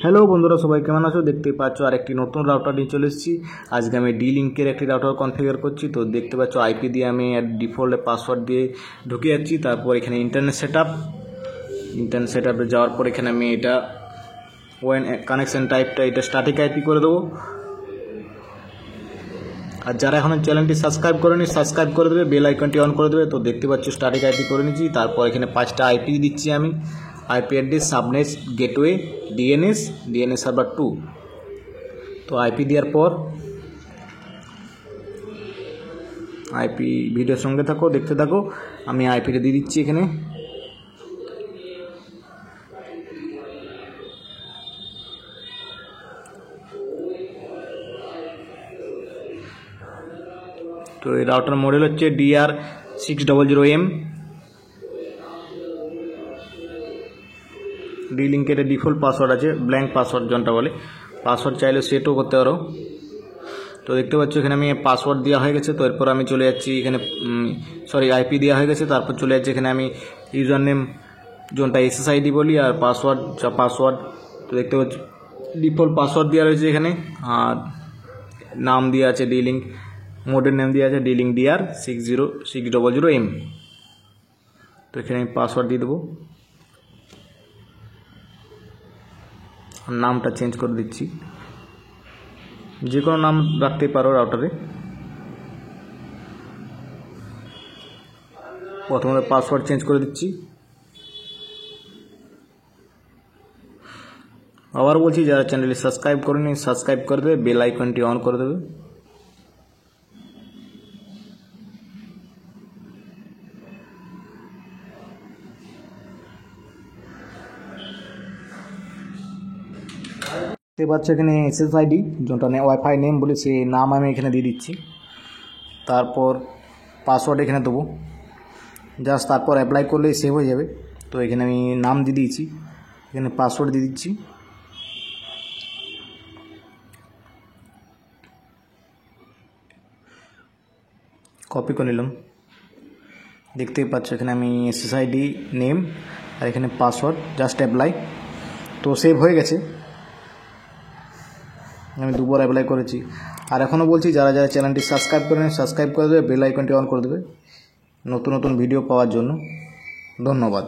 Hello বন্ধুরা, সবাই কেমন আছো? দেখতেই পাচ্ছ আরেকটি নতুন রাউটার নিয়ে চলে এসেছি। আজকে আমি ডি লিঙ্কের একটি রাউটার কনফিগার করছি। তো দেখতে পাচ্ছ আইপি দিয়ে আমি ডিফল্টে পাসওয়ার্ড দিয়ে ঢুকে যাচ্ছি। তারপর এখানে ইন্টারনেট সেট আপে যাওয়ার পর এখানে আমি এটা ওয়েন কানেকশন টাইপটা এটা স্ট্যাটিক আইপি করে দেবো। আর যারা এখনো চ্যানেলটি সাবস্ক্রাইব করেনি সাবস্ক্রাইব করে দেবে, বেল আইকনটি অন করে দেবে। তো দেখতে পাচ্ছ স্ট্যাটিক আইপি করে নিচ্ছি। তারপর এখানে 5টা আইপি দিচ্ছি আমি। IP address, subnet, gateway, DNS server 2। তো আইপি দেওয়ার পর আইপি ভিডিওর সঙ্গে থাকো, দেখতে থাকো। আমি আইপিটা দিয়ে দিচ্ছি এখানে। তো এই রাউটার মডেল হচ্ছে DR600M। ডি লিঙ্কের ডিফল্ট পাসওয়ার্ড আছে, ব্ল্যাঙ্ক পাসওয়ার্ড যেটা বলে। পাসওয়ার্ড চাইলে সেটও করতে পারো। তো দেখতে পাচ্ছ এখানে আমি পাসওয়ার্ড দেওয়া হয়ে গেছে। তো এরপর আমি চলে যাচ্ছি এখানে, আইপি দেওয়া হয়ে গেছে। তারপর চলে যাচ্ছি এখানে আমি ইউজার নেম যেটা SSID বলি, আর পাসওয়ার্ড। তো দেখতে পাচ্ছি ডিফল্ট পাসওয়ার্ড দেওয়া রয়েছে এখানে। আর নাম দেওয়া আছে ডি লিঙ্ক, মোডের নেম দেওয়া আছে ডি লিঙ্ক DR600M। তো এখানে আমি পাসওয়ার্ড দিয়ে দেবো, নামটা চেঞ্জ করে দিচ্ছি। যে কোনো নাম রাখতে পারো রাউটারে। প্রথমে পাসওয়ার্ড চেঞ্জ করে দিচ্ছি। আবার বলছি, যারা চ্যানেলটি সাবস্ক্রাইব করেনি সাবস্ক্রাইব করে দেবে, বেল আইকনটি অন করে দেবে। দেখতে পাচ্ছ এখানে SSID যেটা ওয়াইফাই নেম বলে, সেই নাম আমি এখানে দিয়ে দিচ্ছি। তারপর পাসওয়ার্ড এখানে দেবো, জাস্ট তারপর অ্যাপ্লাই করলেই সেভ হয়ে যাবে। তো এখানে আমি নাম দিয়ে দিয়েছি, এখানে পাসওয়ার্ড দিয়ে দিচ্ছি। কপি করে নিলাম। দেখতেই পাচ্ছ এখানে আমি SSID নেম আর এখানে পাসওয়ার্ড, জাস্ট অ্যাপ্লাই। তো সেভ হয়ে গেছে। আমি দুবার অ্যাপ্লাই করেছি। আর এখনও বলছি, যারা যারা চ্যানেলটি সাবস্ক্রাইব করেন সাবস্ক্রাইব করে দেবে, বেল আইকনটি অন করে দেবে নতুন নতুন ভিডিও পাওয়ার জন্য। ধন্যবাদ।